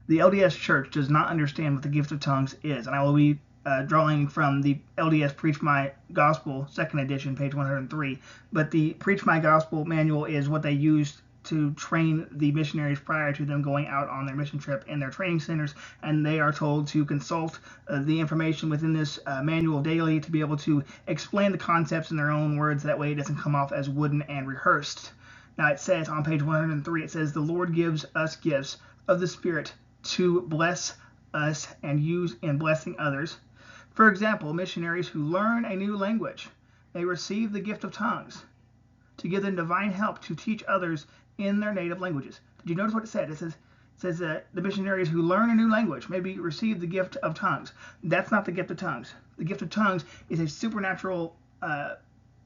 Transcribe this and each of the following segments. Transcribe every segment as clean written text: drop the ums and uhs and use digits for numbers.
The LDS Church does not understand what the gift of tongues is, and I will be drawing from the LDS Preach My Gospel, 2nd edition, page 103. But the Preach My Gospel manual is what they used to train the missionaries prior to them going out on their mission trip in their training centers, and they are told to consult the information within this manual daily to be able to explain the concepts in their own words. That way it doesn't come off as wooden and rehearsed. Now it says on page 103, it says, "The Lord gives us gifts of the Spirit to bless us and use in blessing others. For example, missionaries who learn a new language may receive the gift of tongues to give them divine help to teach others in their native languages." Did you notice what it said? It says that the missionaries who learn a new language maybe receive the gift of tongues. That's not the gift of tongues. The gift of tongues is a supernatural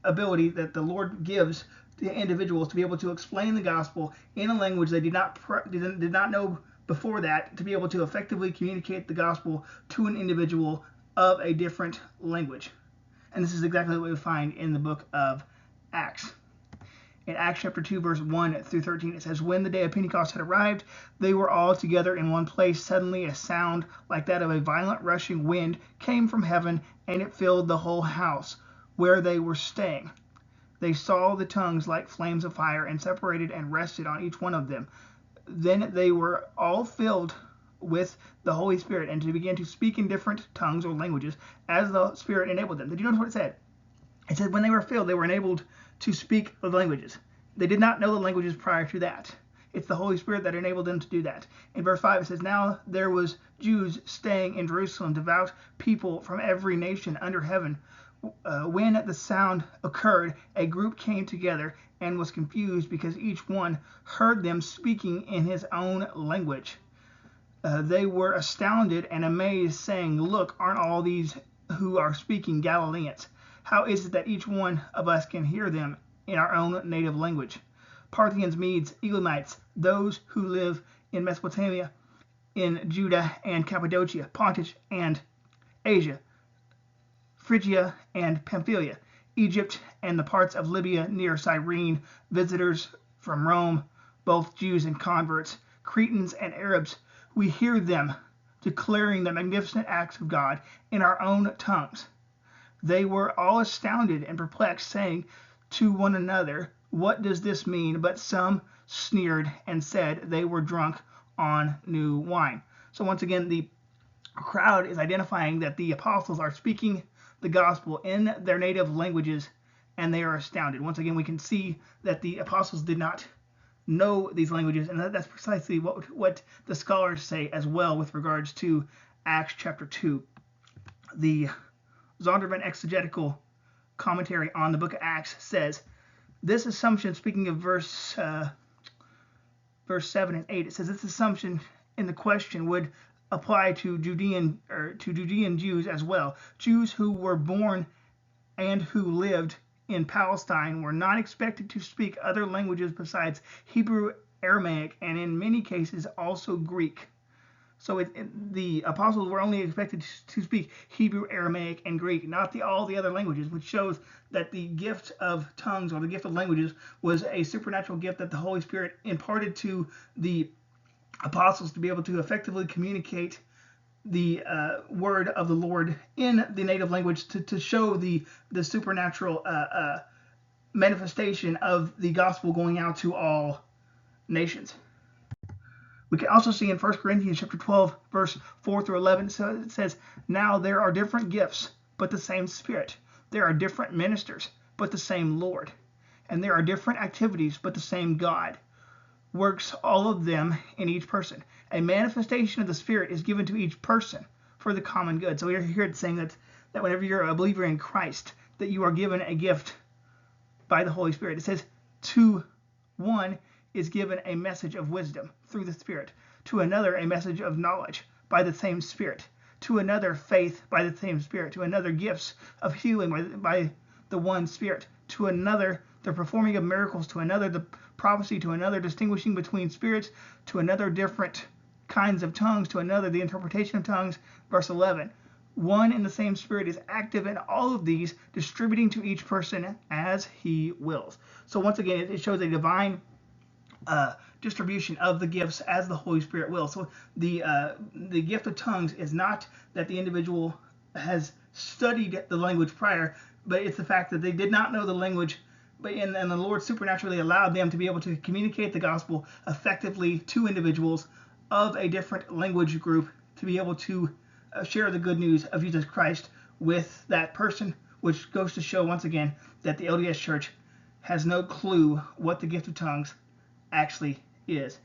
ability that the Lord gives to individuals to be able to explain the gospel in a language they did not know before that, to be able to effectively communicate the gospel to an individual of a different language. And this is exactly what we find in the book of Acts. In Acts chapter 2, verse 1 through 13, it says, "When the day of Pentecost had arrived, they were all together in one place. Suddenly a sound like that of a violent rushing wind came from heaven, and it filled the whole house where they were staying. They saw the tongues like flames of fire and separated and rested on each one of them. Then they were all filled with the Holy Spirit and to begin to speak in different tongues or languages as the Spirit enabled them." Did you notice what it said? It said when they were filled, they were enabled to speak the languages. They did not know the languages prior to that. It's the Holy Spirit that enabled them to do that. In verse 5, it says, "Now there was Jews staying in Jerusalem, devout people from every nation under heaven. When the sound occurred, a group came together and was confused because each one heard them speaking in his own language. They were astounded and amazed, saying, 'Look, aren't all these who are speaking Galileans? How is it that each one of us can hear them in our own native language? Parthians, Medes, Elamites, those who live in Mesopotamia, in Judah and Cappadocia, Pontus and Asia, Phrygia and Pamphylia, Egypt and the parts of Libya near Cyrene, visitors from Rome, both Jews and converts, Cretans and Arabs. We hear them declaring the magnificent acts of God in our own tongues.' They were all astounded and perplexed, saying to one another, 'What does this mean?' But some sneered and said they were drunk on new wine." So once again, the crowd is identifying that the apostles are speaking the gospel in their native languages, and they are astounded. Once again, we can see that the apostles did not know these languages, and that's precisely what the scholars say as well with regards to Acts chapter 2. The Zondervan exegetical commentary on the book of Acts says, this assumption, speaking of verse 7 and 8, it says this assumption in the question would apply to Judean Jews as well. Jews who were born and who lived in Palestine were not expected to speak other languages besides Hebrew, Aramaic, and in many cases also Greek. So the apostles were only expected to speak Hebrew, Aramaic, and Greek, not all the other languages, which shows that the gift of tongues or the gift of languages was a supernatural gift that the Holy Spirit imparted to the apostles to be able to effectively communicate the word of the Lord in the native language to show the supernatural manifestation of the gospel going out to all nations. We can also see in 1 Corinthians chapter 12, verse 4 through 11, so it says, "Now there are different gifts, but the same Spirit. There are different ministers, but the same Lord. And there are different activities, but the same God works all of them in each person. A manifestation of the Spirit is given to each person for the common good." So we're here saying that whenever you're a believer in Christ, that you are given a gift by the Holy Spirit. It says, to one is given a message of wisdom through the Spirit, to another a message of knowledge by the same Spirit, to another faith by the same Spirit, to another gifts of healing by the one Spirit, to another the performing of miracles, to another the prophecy, to another distinguishing between spirits, to another different kinds of tongues, to another the interpretation of tongues. Verse 11, one and the same Spirit is active in all of these, distributing to each person as he wills. So once again, it shows a divine distribution of the gifts as the Holy Spirit will. So the gift of tongues is not that the individual has studied the language prior, but it's the fact that they did not know the language, and the Lord supernaturally allowed them to be able to communicate the gospel effectively to individuals of a different language group, to be able to share the good news of Jesus Christ with that person, which goes to show once again that the LDS Church has no clue what the gift of tongues actually is.